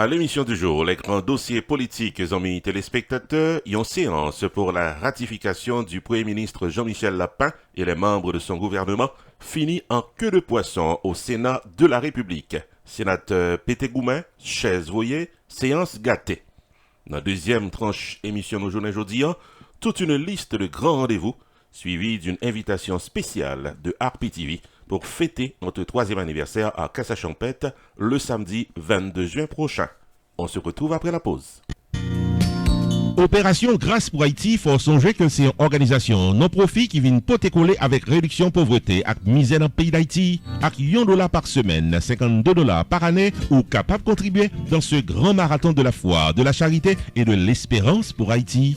À l'émission du jour, les grands dossiers politiques, amis téléspectateurs, y ont séance pour la ratification du Premier ministre Jean-Michel Lapin et les membres de son gouvernement, fini en queue de poisson au Sénat de la République. Sénateur Pété Goumin, chaise voyée, séance gâtée. Dans la deuxième tranche émission de journée aujourd'hui, toute une liste de grands rendez-vous, suivie d'une invitation spéciale de Harpi TV pour fêter notre 3e anniversaire à Casa-Champêtre le samedi 22 juin prochain. On se retrouve après la pause. Opération Grâce pour Haïti, faut songer que c'est une organisation non-profit qui vient poter coller avec réduction pauvreté et misère dans le pays d'Haïti. Avec $1 par semaine, $52 par année, ou capable de contribuer dans ce grand marathon de la foi, de la charité et de l'espérance pour Haïti.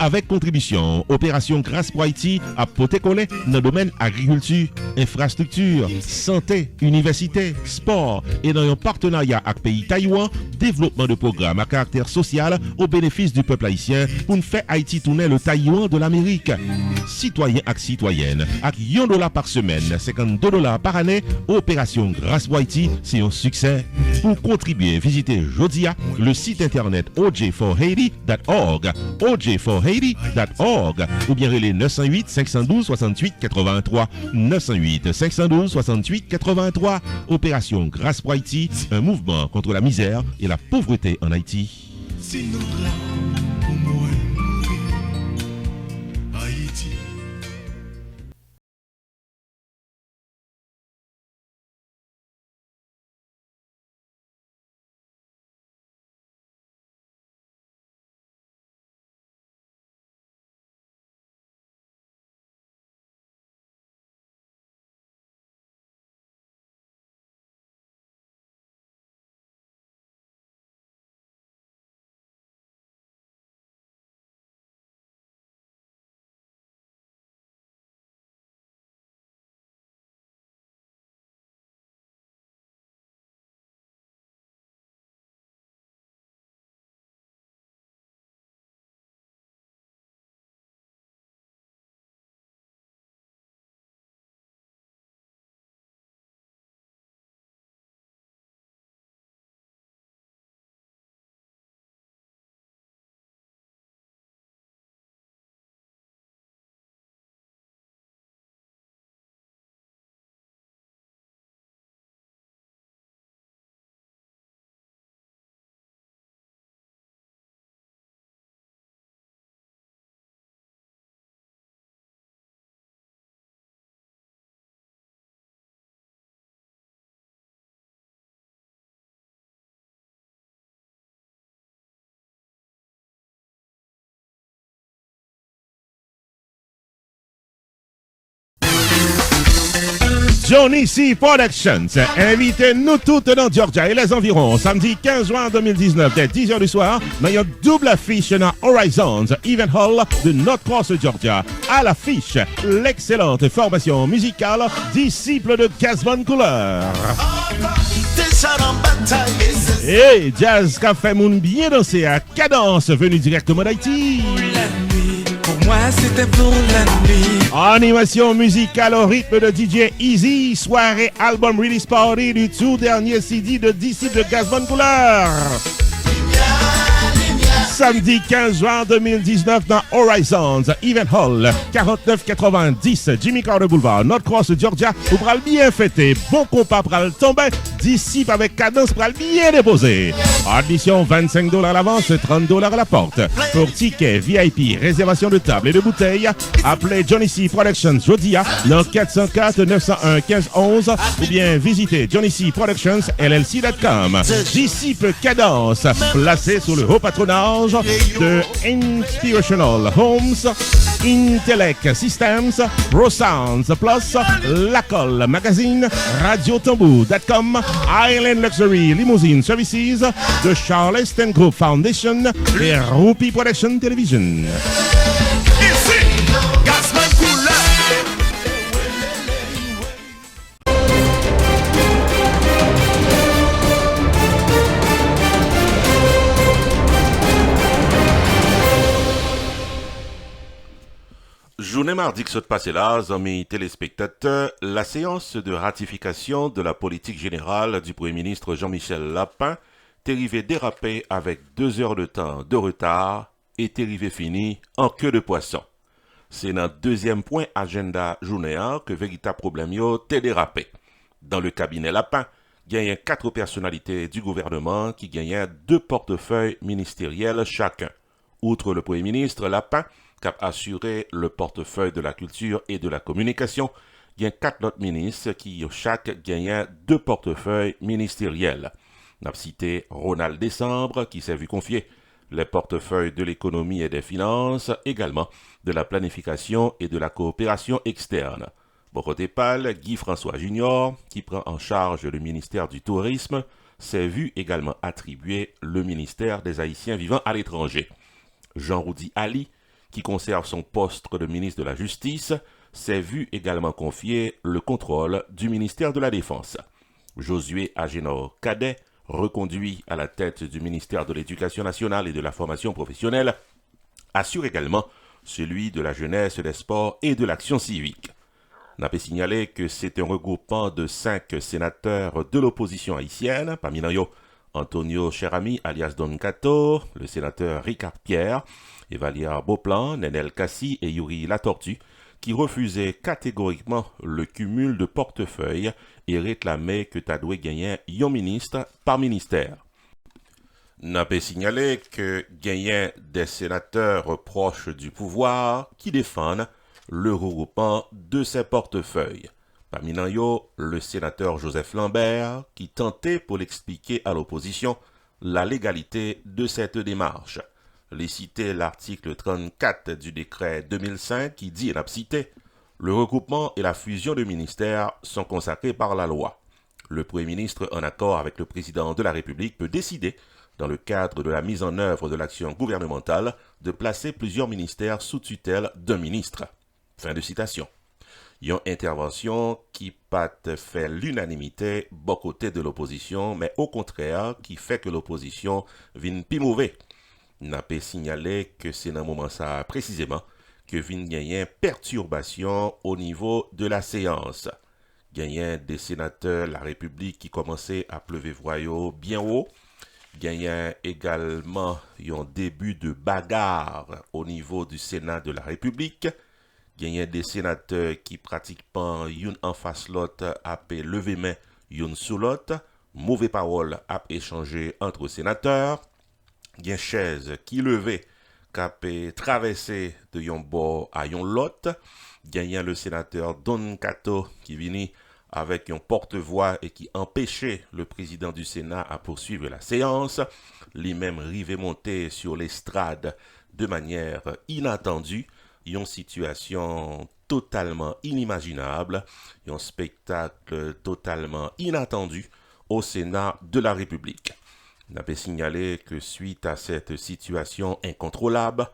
Avec contribution, Opération Grâce pour Haïti a poté collé dans le domaine agriculture, infrastructure, santé, université, sport et dans un partenariat avec pays Taïwan, développement de programmes à caractère social au bénéfice du peuple haïtien pour nous faire Haïti tourner le Taïwan de l'Amérique. Citoyens et citoyennes, avec $1 par semaine, $52 par année, Opération Grâce pour Haïti, c'est un succès. Pour contribuer, visitez Jodia le site internet oj4haiti.org, oj4haiti.org ou bien les 908 512 68 83, 908 512 68 83. Opération Grâce pour Haïti, un mouvement contre la misère et la pauvreté en Haïti. Johnny C. Productions invite nous toutes dans Georgia et les environs samedi 15 juin 2019 dès 10h du soir dans une double affiche dans Horizons Event Hall de North Cross, Georgia. À l'affiche, l'excellente formation musicale Disciples de Gazman Couleur. Et Jazz Café Moon bien dansé à cadence venu directement d'Haïti. Moi c'était pour la nuit. Animation musicale au rythme de DJ Easy, soirée album release party du tout dernier CD de Disciples de Gazman Couleur. Samedi 15 juin 2019 dans Horizons Event Hall, 4990 Jimmy Carter Boulevard, North Cross, Georgia. Vous pourrez bien fêter, bon compas pour le tomber, disciple avec cadence pour le bien déposer. Admission $25 à l'avance, $30 à la porte. Pour tickets VIP, réservation de table et de bouteilles, appelez Johnny C. Productions Jodia dans 404 901 1511 ou bien visitez johnnycproductionsllc.com. Disciple cadence, placé sous le haut patronage de Inspirational Homes, Intellect Systems, Raw Sounds Plus, Lacol Magazine, RadioTambu.com, Island Luxury Limousine Services, The Charleston Group Foundation et Rupi Production Television. Journée mardi qui s'est passée là, amis téléspectateurs, la séance de ratification de la politique générale du Premier ministre Jean-Michel Lapin t'es arrivé dérapé avec 2 heures de temps de retard et t'es arrivé fini en queue de poisson. C'est dans deuxième point agenda journée que véritable problème yo t'est dérapé. Dans le cabinet Lapin, il y a 4 personnalités du gouvernement qui gagnent 2 portefeuilles ministériels chacun. Outre le Premier ministre Lapin, qui a assuré le portefeuille de la culture et de la communication, il y a 4 autres ministres qui chaque gagnent 2 portefeuilles ministériels. On a cité Ronald Décembre qui s'est vu confier les portefeuilles de l'économie et des finances, également de la planification et de la coopération externe. Bon côté pâle, Guy François Junior, qui prend en charge le ministère du Tourisme, s'est vu également attribuer le ministère des Haïtiens vivant à l'étranger. Jean-Roudi Ali, qui conserve son poste de ministre de la Justice, s'est vu également confier le contrôle du ministère de la Défense. Josué Agénor Cadet, reconduit à la tête du ministère de l'Éducation nationale et de la formation professionnelle, assure également celui de la jeunesse, des sports et de l'action civique. On peut signaler que c'est un regroupement de 5 sénateurs de l'opposition haïtienne, parmi eux Antonio Cherami alias Don Cato, le sénateur Ricard Pierre, Evaliar Beauplan, Nenel Kassi et Yuri Latortue, qui refusaient catégoriquement le cumul de portefeuilles et réclamaient que Tadoué gagnait un ministre par ministère. N'a pas signalé que gagnait des sénateurs proches du pouvoir qui défendent le regroupement de ces portefeuilles. Parmi eux, le sénateur Joseph Lambert qui tentait pour l'expliquer à l'opposition la légalité de cette démarche. Les citer l'article 34 du décret 2005 qui dit, et l'a cité, le regroupement et la fusion de ministères sont consacrés par la loi. Le Premier ministre, en accord avec le président de la République, peut décider, dans le cadre de la mise en œuvre de l'action gouvernementale, de placer plusieurs ministères sous tutelle d'un ministre. Fin de citation. Une intervention qui pas fait l'unanimité bon côté de l'opposition, mais au contraire qui fait que l'opposition vient plus mauvais. N'a pas signalé que c'est dans le moment ça précisément que vient gagner perturbation au niveau de la séance. Gagner des sénateurs la République qui commençait à pleuver voyau bien haut. Gagner également un début de bagarre au niveau du Sénat de la République. Gagner des sénateurs qui pratiquement une en face l'autre à lever main une sous l'autre. Mauvais parole à échanger entre sénateurs. Gen chaise qui levait, qui traversé de yon bord à yon l'autre. Gagnant le sénateur Don Cato qui venait avec un porte-voix et qui empêchait le président du Sénat à poursuivre la séance. Lui-même rivé monter sur l'estrade de manière inattendue. Une situation totalement inimaginable, un spectacle totalement inattendu au Sénat de la République. On avait signalé que suite à cette situation incontrôlable,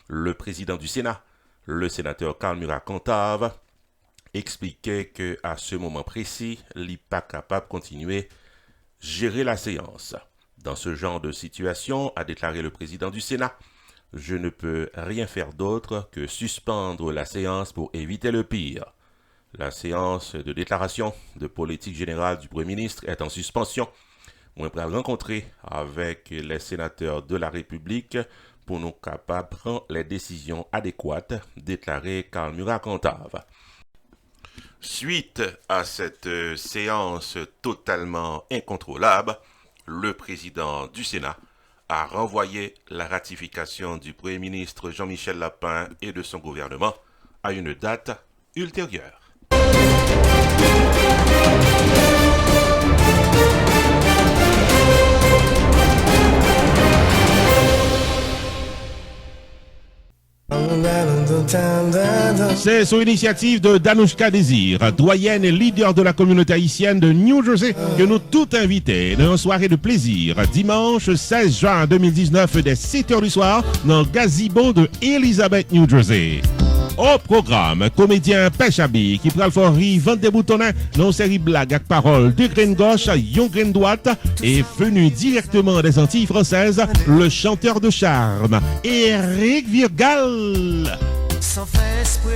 le président du Sénat, le sénateur Karl Murat-Cantave, expliquait qu'à ce moment précis, il n'est pas capable de continuer à gérer la séance. Dans ce genre de situation, a déclaré le président du Sénat, je ne peux rien faire d'autre que suspendre la séance pour éviter le pire. La séance de déclaration de politique générale du Premier ministre est en suspension. On va rencontrer avec les sénateurs de la République pour nous capables de prendre les décisions adéquates, déclaré Karl Murat-Cantave. Suite à cette séance totalement incontrôlable, le président du Sénat a renvoyé la ratification du Premier ministre Jean-Michel Lapin et de son gouvernement à une date ultérieure. C'est sur l'initiative de Danouchka Désir, doyenne et leader de la communauté haïtienne de New Jersey, que nous tous invités dans une soirée de plaisir, dimanche 16 juin 2019 dès 7h du soir, dans le gazebo de Elizabeth, New Jersey. Au programme, comédien Péchabi qui pral faire rire vente des boutonnins dans une série blague avec paroles de graine gauche à yon graine droite et venu directement des Antilles françaises, le chanteur de charme, Eric Virgal. Sans faire esprit,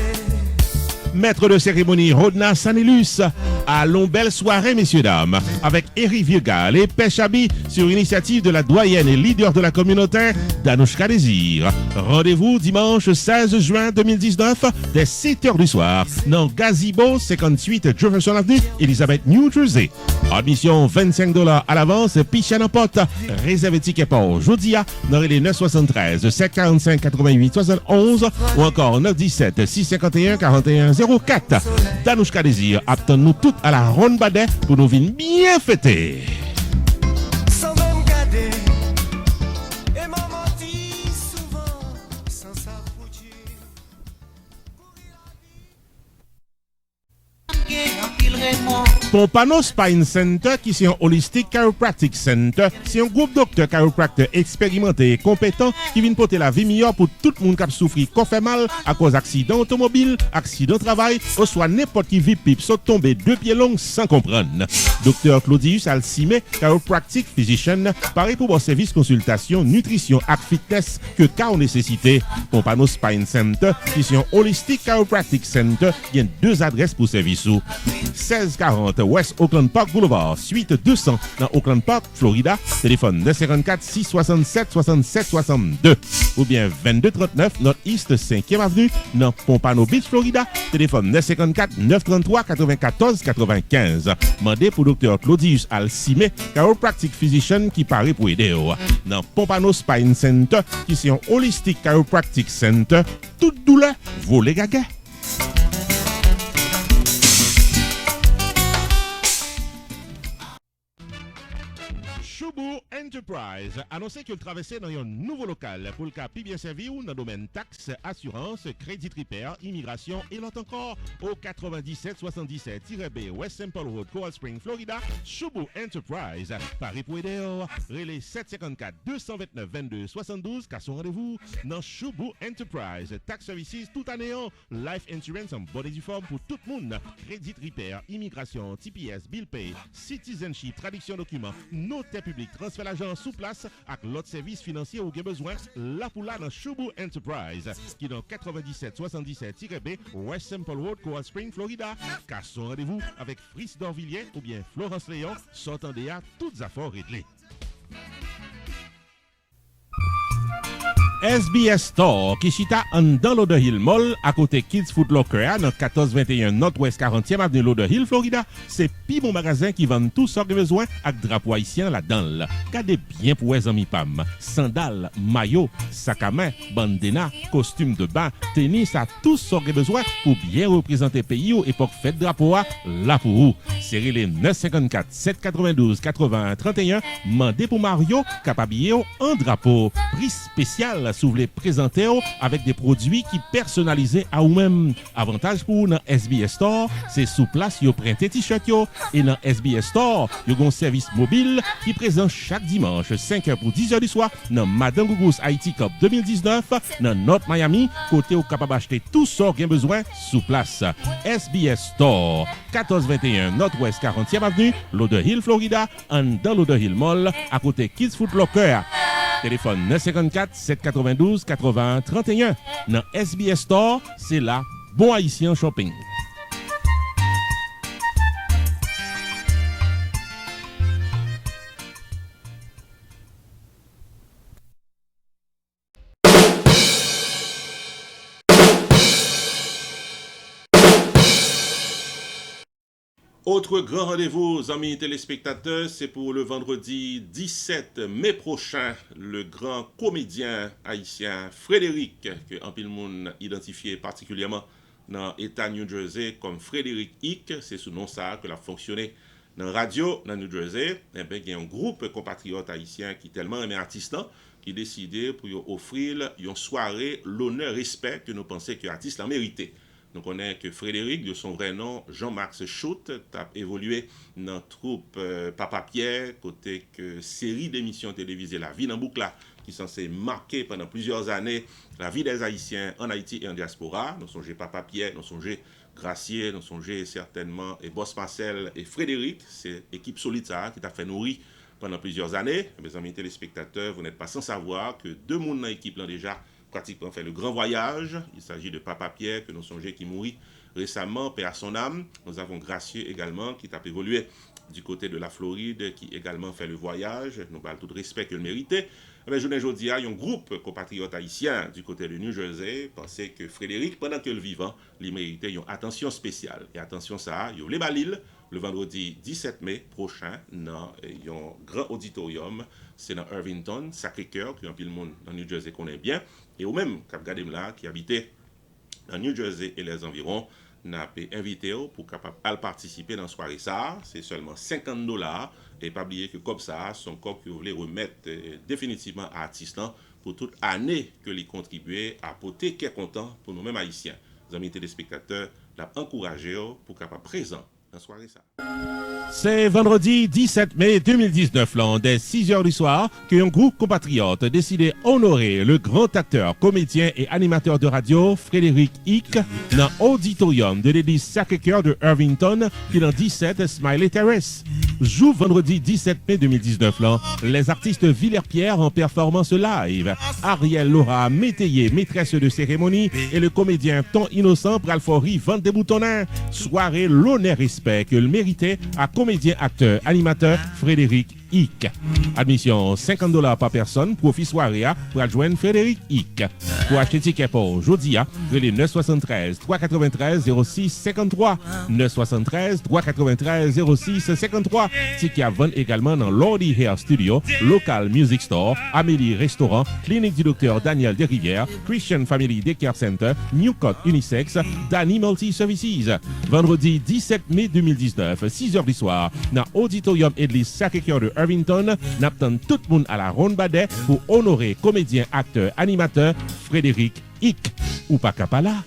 Maître de cérémonie Rodna Sanelus. Allons belle soirée, messieurs, dames, avec Eric Virgal et Péchabi sur initiative de la doyenne et leader de la communauté, Danouchka Désir. Rendez-vous dimanche 16 juin 2019 dès 7h du soir dans Gazebo 58 Jefferson Avenue, Elizabeth, New Jersey. Admission $25 à l'avance, piche à n'importe. Réservez ticket pour Jodia dans les 973 745 88 71 ou encore 917 651 41 04. Danouchka Désir, attendons-nous toutes à la Ronde Badet pour nous venir bien fêter. Sans même garder. Et maman dit souvent, sans ça pour Dieu. Pompano Spine Center, qui est un Holistic Chiropractic Center, c'est un groupe docteur chiropracteur expérimenté et compétent qui vient porter la vie meilleure pour tout le monde qui a souffert, qu'on fait mal à cause d'accident automobile, accident de travail, ou soit n'importe qui vit pipe saute tomber 2 pieds longs sans comprendre. Docteur Claudius Alcime, chiropractic physician, pareil pour vos services consultation, nutrition et fitness que cas nécessité. Pompano Spine Center, qui est un Holistic Chiropractic Center, il y a 2 adresses pour service. 1640 West Oakland Park Boulevard, suite 200 dans Oakland Park, Florida. Téléphone 954 667 67 62 ou bien 2239 Northeast 5e Avenue dans Pompano Beach, Florida. Téléphone 954 933 94 95. Mandez pour Dr. Claudius Alcime, chiropractic physician qui paraît pour aider. Dans Pompano Spine Center, qui est un Holistic Chiropractic Center, toute douleur, vaut les gaga. Choubou Enterprise annoncé que le traversait dans un nouveau local pour le cas plus bien servi ou dans le domaine taxes, assurance, crédit repair, immigration et l'autre encore au 9777-B West Simple Road, Coral Spring, Florida. Choubou Enterprise, Paris pour aider, relais 754 229 22 72 car son rendez-vous dans Choubou Enterprise. Tax services tout année, life insurance en bonne et due forme pour tout le monde, crédit repair, immigration, TPS, bill pay, citizenship, traduction documents, notaire public, transfert l'argent sous place avec l'autre service financier ou bien besoin là pour là dans Choubou Enterprise qui est dans 9777-B West Simple Road, Coral Spring, Florida. Car son rendez-vous avec Fritz Dorvilliers ou bien Florence Léon sortant des toutes affaires réglées. SBS Store, qui chita dans Lauderhill Mall, à côté Kids Food Locker, dans 1421 Northwest 40e Avenue Lauderhill, Florida. C'est pi bon magasin qui vend tout sortes de besoins avec drapeau haïtien là-dedans. Gardez bien pour les amis Pam. Sandales, maillots, sac à main, bandana, costume de bain, tennis à tous sortes de besoins pour bien représenter pays au époque fête drapeau là pour vous. Série les 954 792 80 31. Mandez pour Mario, capabillé en drapeau. Prix spécial si vous voulez présenter avec des produits qui personnalisés à vous-même. Avantage pour dans SBS Store, c'est sous place yo print t-shirt yo et dans SBS Store, yo gon service mobile qui présent chaque dimanche 5h pour 10h du soir dans Madame Gougous Haiti Cup 2019 dans North Miami, côté où capable acheter tout ça qu'il besoin sous place. SBS Store 1421 Northwest 40e Avenue, Lauderhill, Florida, dans Lauderhill Mall à côté Kids Foot Locker. Téléphone 954 792 80 31. Dans SBS Store, c'est là, bon haïtien shopping. Autre grand rendez-vous, amis téléspectateurs, c'est pour le vendredi 17 mai prochain. Le grand comédien haïtien Frédéric, que un peu de monde identifié particulièrement dans l'État New Jersey comme Frédéric Hick, c'est sous nom ça que l'a fonctionné dans la radio dans New Jersey. Et bien, il y a un groupe compatriote haïtien qui tellement aimé artiste qui décidé pour offrir une soirée l'honneur respect que nous pensons que l'artiste l'a mérité. Donc, on est que Frédéric, de son vrai nom, Jean-Max Choute, a évolué dans la troupe Papa Pierre, côté que série d'émissions télévisées La Vie dans Boucla, qui sont censée marquer pendant plusieurs années la vie des Haïtiens en Haïti et en diaspora. Nous songez Papa Pierre, nous songez Gracier, nous songez certainement et Boss Marcel et Frédéric, c'est l'équipe solide ça, qui t'a fait nourrir pendant plusieurs années. Mes amis téléspectateurs, vous n'êtes pas sans savoir que deux personnes dans l'équipe là déjà pratiquement fait le grand voyage. Il s'agit de Papa Pierre, que nous songeons qui mourit récemment, paix à son âme. Nous avons Gracieux également, qui t'a évolué du côté de la Floride, qui également fait le voyage. Nous parlons tout de respect que le méritait. Mais je ne dis, un groupe compatriotes haïtiens du côté de New Jersey pensait que Frédéric, pendant que le vivant, il méritait une attention spéciale. Et attention ça, il y a les Balil, le vendredi 17 mai prochain, dans un grand auditorium, c'est dans Irvington, Sacré-Cœur, que un peu le monde dans New Jersey connaît bien. Et au même, Cap Gadem qui habitait dans New Jersey et les environs, n'a pas invité pour capable participer dans la soirée ça. C'est seulement $50. Et pas oublier que comme ça, son corps que vous voulez remettre définitivement à l'artiste pour toute année que les contribuer à porter qui est content pour nous-mêmes haïtiens. Les amis téléspectateurs, l'a encouragé pour capable présent dans la soirée ça. C'est vendredi 17 mai 2019, dès 6h du soir, qu'un groupe compatriote décidé honorer le grand acteur, comédien et animateur de radio Frédéric Hick dans l'auditorium de l'église Sacré-Cœur de Irvington, qui est dans 17 Smiley Terrace. Joue vendredi 17 mai 2019, les artistes Villers-Pierre en performance live, Ariel Laura Métayer, maîtresse de cérémonie, et le comédien Ton Innocent Pralfori Vente des Boutonnins. Soirée l'honneur respect que le méritait à comédien, acteur, animateur Frédéric Hick. Admission $50 par personne, profit soirée pour adjoindre Frédéric Hick. Pour acheter ticket pour jeudi, relais 973 393 06 53 973 393 06 53. Ticket à vendre également dans Lordy Hair Studio, Local Music Store, Amélie Restaurant, Clinique du docteur Daniel Desrivières, Christian Family Daycare Center, Newcott Unisex, Danny Multi Services. Vendredi 17 mai 2019, 6h du soir, dans Auditorium Église Sacré-Cœur de Irvington, n'attend tout le monde à la ronde badet pour honorer comédien, acteur, animateur Frédéric Hick. Ou pas capala.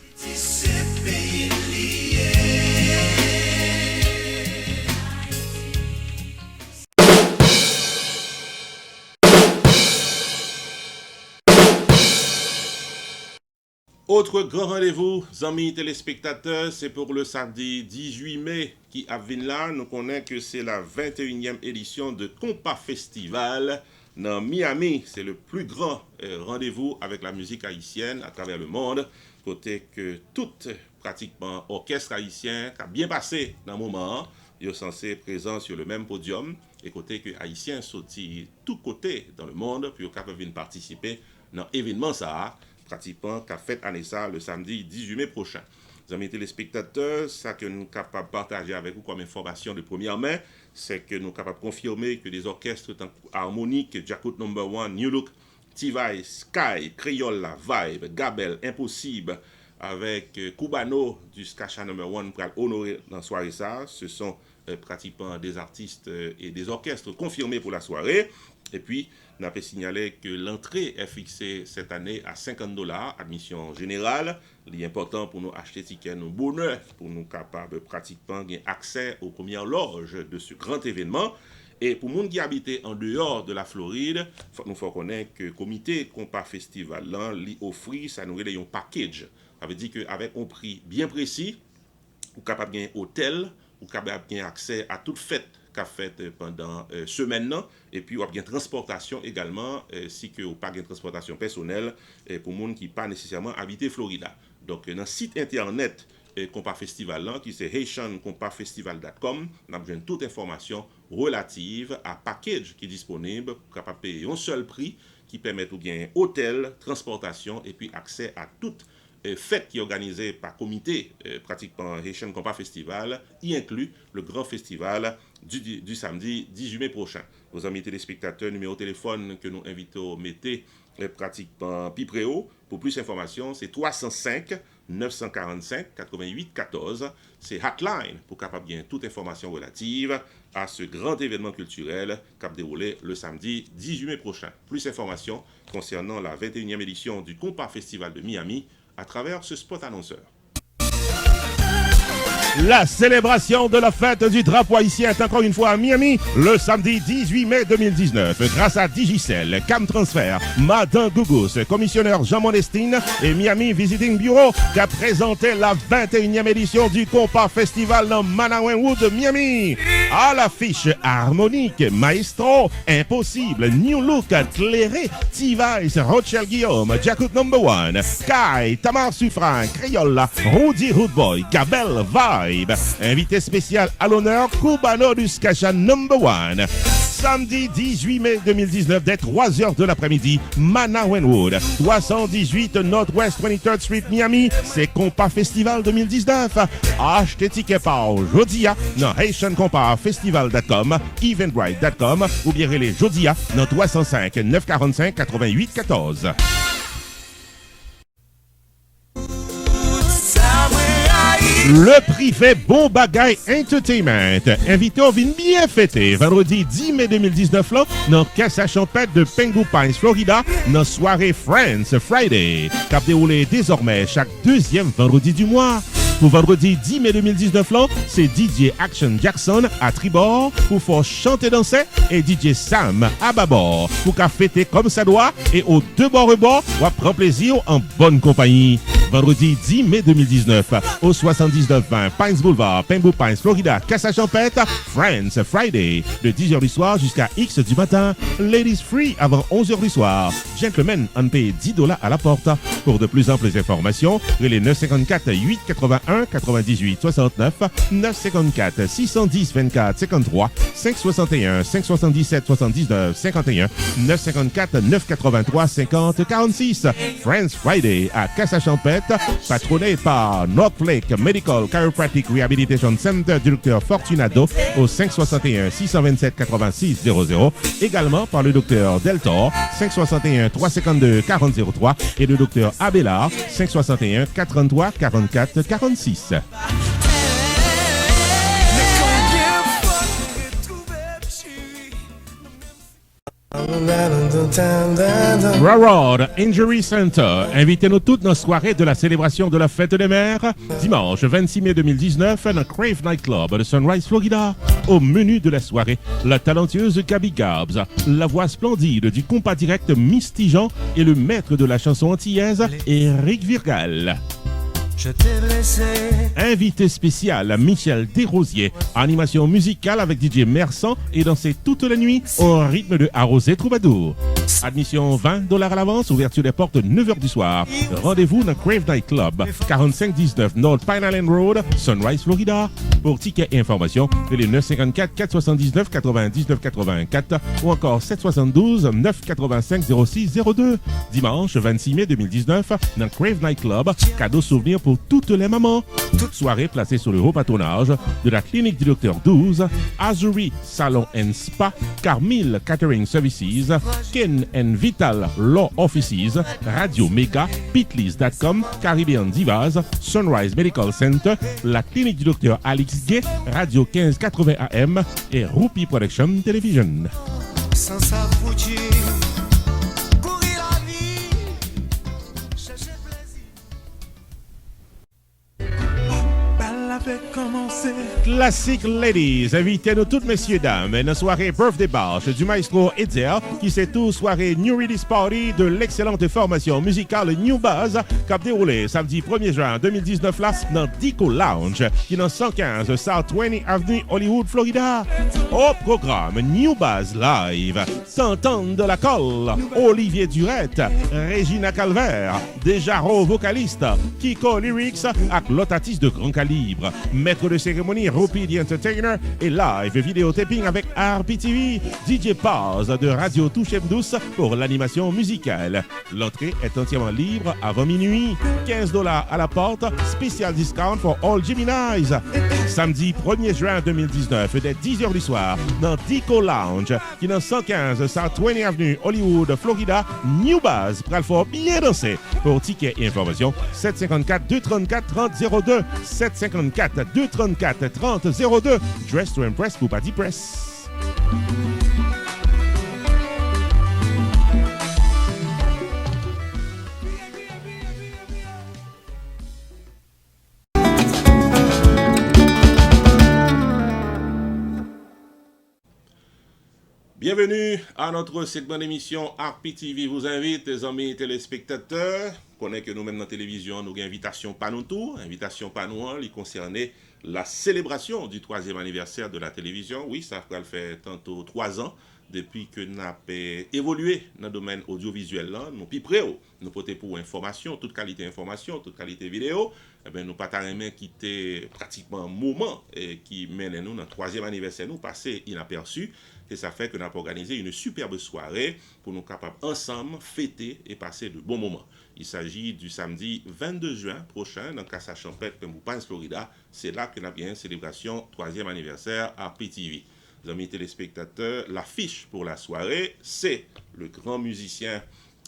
Autre grand rendez-vous, amis téléspectateurs, c'est pour le samedi 18 mai qui vient là. Nous connaissons que c'est la 21e édition de Compas Festival dans Miami. C'est le plus grand rendez-vous avec la musique haïtienne à travers le monde. Côté que tout pratiquement orchestre haïtien qui a bien passé dans le moment, ils sont censés présents sur le même podium. Et côté que haïtiens sortis tout côté dans le monde pour qu'ils viennent participer dans l'événement ça. Pratiquement qu'a fait année ça le samedi 18 mai prochain. Les amis téléspectateurs, ça que nous sommes capables de partager avec vous comme information de première main, c'est que nous sommes capables de confirmer que des orchestres harmoniques, Jakut No. 1, New Look, T-Vice, Sky, Crayola, Vibe, Gabel, Impossible, avec Cubano du Skacha No. 1 pour honorer dans la soirée ça. Ce sont pratiquement des artistes et des orchestres confirmés pour la soirée. Et puis, on a signalé que l'entrée est fixée cette année à $50, admission générale. Il est important pour nous acheter tickets nous bonheur, pour nous capables pratiquement gagner accès aux premières loges de ce grand événement. Et pour les gens qui habitent en dehors de la Floride, nous faut connaître que le comité Compas Festival lui offre ça nous un package. Ça veut dire qu'avec un prix bien précis, vous êtes capable de gagner hôtel, vous êtes capable de gagner accès à toute fête qu'a fait pendant semaine et puis on a bien transportation également si que ou pas de transportation personnelle pour monde qui pas nécessairement habiter Florida. Donc dans le site internet Compas Festival qui c'est haitiancompasfestival.com, on a besoin de toute information relative à package qui est disponible pour capable payer un seul prix qui permet de gagner hôtel, transportation et puis accès à toute fête qui est organisée par comité pratiquement Haitian Compas Festival, y inclut le grand festival du samedi 18 mai prochain. Aux amis téléspectateurs, numéro de téléphone que nous invitons mettez pratiquement Pipréo. Pour plus d'informations, c'est 305 945 88 14. C'est hotline pour capable bien toute information relative à ce grand événement culturel qui va dérouler le samedi 18 mai prochain. Plus d'informations concernant la 21e édition du Compas Festival de Miami à travers ce spot annonceur. La célébration de la fête du drapeau haïtien est encore une fois à Miami le samedi 18 mai 2019 grâce à Digicel, Cam Transfer, Madame Gougous, commissionneur Jean Monestine et Miami Visiting Bureau qui a présenté la 21e édition du Compas Festival dans Manawanwood, Miami. À l'affiche harmonique, Maestro, Impossible, New Look, Clairé, T-Vice, Rochelle Guillaume, Jacoot No. 1, Kai, Tamar Suffran, Crayola, Rudy Hoodboy, Gabel Vibe. Invité spécial à l'honneur, Cubano du Skasha No. 1. Samedi 18 mai 2019 dès 3h de l'après-midi, Manawanwood, 318 Northwest 23rd Street, Miami. C'est Compas Festival 2019. Achetez ticket par Jodia dans HaitianCompasFestival.com, Eventbrite.com ou bien les Jodia dans 305 945 88 14. Le prix fait bon bagaille Entertainment. Invité au vin bien fêté vendredi 10 mai 2019 là, dans Casa Champêtre de Pengu Pines, Florida, dans soirée Friends Friday, qui a déroulé désormais chaque deuxième vendredi du mois. Pour vendredi 10 mai 2019 là, c'est DJ Action Jackson à tribord pour faire chanter danser et DJ Sam à bâbord pour qu'à fêter comme ça doit et aux deux bords rebord on prendre plaisir en bonne compagnie. Vendredi 10 mai 2019 au 7920 Pines Boulevard, Pengu Pines, Florida, Casa Champêtre, Friends Friday de 10h du soir jusqu'à X du matin. Ladies free avant 11h du soir. Gentlemen on paye $10 à la porte. Pour de plus amples informations, les 954 881 98 69 954 610 24 53 561 577 79 51 954 983 50 46. Friends Friday à Casa Champêtre, patronné par North Lake Medical Chiropractic Rehabilitation Center du Dr Fortunado au 561 627 86 00, également par le Dr Deltor 561 352 4003 et le Dr Abelard 561 433 44 46. Railroad Injury Center, invitez-nous toutes nos soirées de la célébration de la fête des mères, dimanche 26 mai 2019 dans Crave Night Club de Sunrise, Florida. Au menu de la soirée, la talentueuse Gabi Gabs, la voix splendide du compas direct Misty Jean et le maître de la chanson antillaise, Eric Virgal. Je t'ai blessé. Invité spécial, Michel Desrosiers. Animation musicale avec DJ Mersan et danser toute la nuit au rythme de Arrosé Troubadour. Admission $20 à l'avance, ouverture des portes 9h du soir. Rendez-vous dans Crave Night Club, 4519 North Pine Island Road, Sunrise, Florida. Pour tickets et informations, les 954 479 99 84 ou encore 772 985 06 02. Dimanche 26 mai 2019 dans Crave Night Club, cadeau souvenir pour toutes les mamans. Toute soirée placée sur le haut patronage de la clinique du Docteur 12, Azuri Salon and Spa, Carmille Catering Services, Ken and Vital Law Offices, Radio Mega, Pitleys.com, Caribbean Divas, Sunrise Medical Center, la clinique du Docteur Alex Gay, Radio 1580 AM et Rupi Production Television. Sans sa foutu, courir la vie, chercher plaisir. Balle avait commencé. Classic Ladies, invitez-nous toutes messieurs dames, une soirée Birthday Bash du maestro Edzer, qui c'est tout soirée New Release Party de l'excellente formation musicale New Buzz, qui a déroulé samedi 1er juin 2019 là dans Dico Lounge, qui est dans 115 South 20 Avenue Hollywood, Florida. Au programme New Buzz Live, S'entendre de la colle, Olivier Durette, Regina Calvert, Desjaro vocaliste, Kiko Lyrics avec l'autre de grand calibre, maître de cérémonie Rupi the Entertainer et live vidéotaping avec RPTV, DJ Paz de Radio Touche Douce pour l'animation musicale. L'entrée est entièrement libre avant minuit, $15 à la porte, spécial discount for all Geminis. Samedi 1er juin 2019 dès 10h du soir dans Dico Lounge qui est dans 115 South 20 Avenue Hollywood, Florida. New Buzz pral fort bien danser. Pour tickets et informations 754 234 30 02 754 234 30 02. Dress to Impress pour Party Press. Bienvenue à notre segment d'émission RPTV vous invite, les amis téléspectateurs. Connaît que nous-mêmes dans la télévision, nous avons une invitation pas nous tout, invitation pas nous, qui concernait la célébration du 3e anniversaire de la télévision. Oui, ça va faire tantôt 3 ans depuis que nous avons évolué dans le domaine audiovisuel. Là, nous plus près, nous portons pour information, toute qualité information, toute qualité vidéo. Eh bien, nous pas quitter pratiquement un moment qui mène nous dans le 3e anniversaire, nous passer inaperçu. Et ça fait que nous avons organisé une superbe soirée pour nous capables ensemble fêter et passer de bons moments. Il s'agit du samedi 22 juin prochain dans Casa Champêtre, Pembroke Pines, Florida. C'est là que nous avons une célébration 3e anniversaire à RPTV. Les amis téléspectateurs, l'affiche pour la soirée, c'est le grand musicien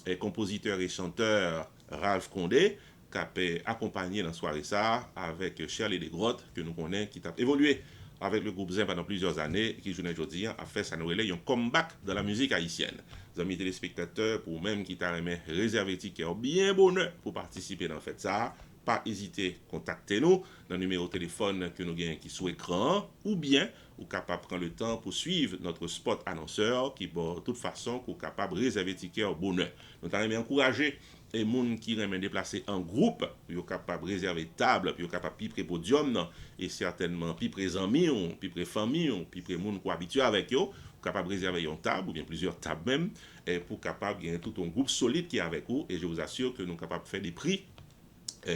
et compositeur et chanteur Ralph Condé, qui a accompagné dans la soirée ça avec Shirley Desgrottes, que nous connaissons, qui a évolué avec le groupe Zin pendant plusieurs années, qui journée aujourd'hui a fait ça nous relais un comeback dans la musique haïtienne. Les amis téléspectateurs, pour même qui t'a réservé ticket bien bonheur pour participer dans fête ça, pas hésiter, contactez-nous dans le numéro de téléphone que nous avons qui sous écran, ou bien ou capable prendre le temps pour suivre notre spot annonceur qui de toute façon pour capable réserver ticket au bonheur. Nous t'avons encouragé les gens qui aiment déplacer en groupe, pour capable réserver table, pour capable piper podium et certainement piper amis, piper famille, piper monde qui habitué avec eux, capable réserver une table ou bien plusieurs tables même et pour capable gagner tout un groupe solide qui est avec vous et je vous assure que nous sommes capables de faire des prix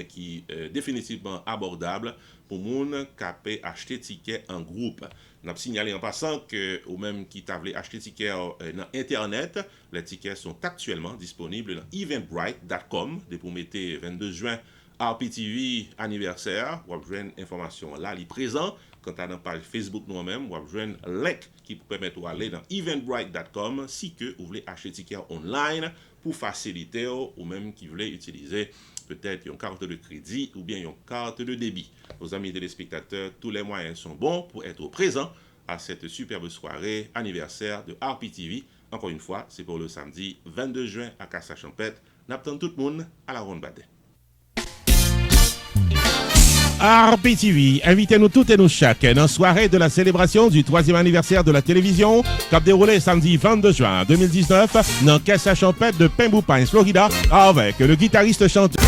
qui est définitivement abordable pour les gens qui peuvent acheter tickets en groupe. Nous avons signalé en passant que, ou même qui voulaient acheter tickets dans Internet, les tickets sont actuellement disponibles dans eventbrite.com. Depuis le 22 juin, RPTV anniversaire, vous avez une information là, elle est présente. Quant à notre page Facebook nous-mêmes, vous avez un link qui vous permet d'aller dans eventbrite.com si que vous voulez acheter tickets online pour faciliter ou même qui voulez utiliser peut-être une carte de crédit ou bien une carte de débit. Nos amis téléspectateurs, tous les moyens sont bons pour être présents à cette superbe soirée anniversaire de RPTV. Encore une fois, c'est pour le samedi 22 juin à Casa Champêtre. N'attend tout le monde à la ronde badet. RPTV, invitez-nous toutes et nous chaque dans la soirée de la célébration du 3e anniversaire de la télévision, qui a déroulé samedi 22 juin 2019 dans Casa Champêtre de Pembroke Pines, Florida, avec le guitariste chanteur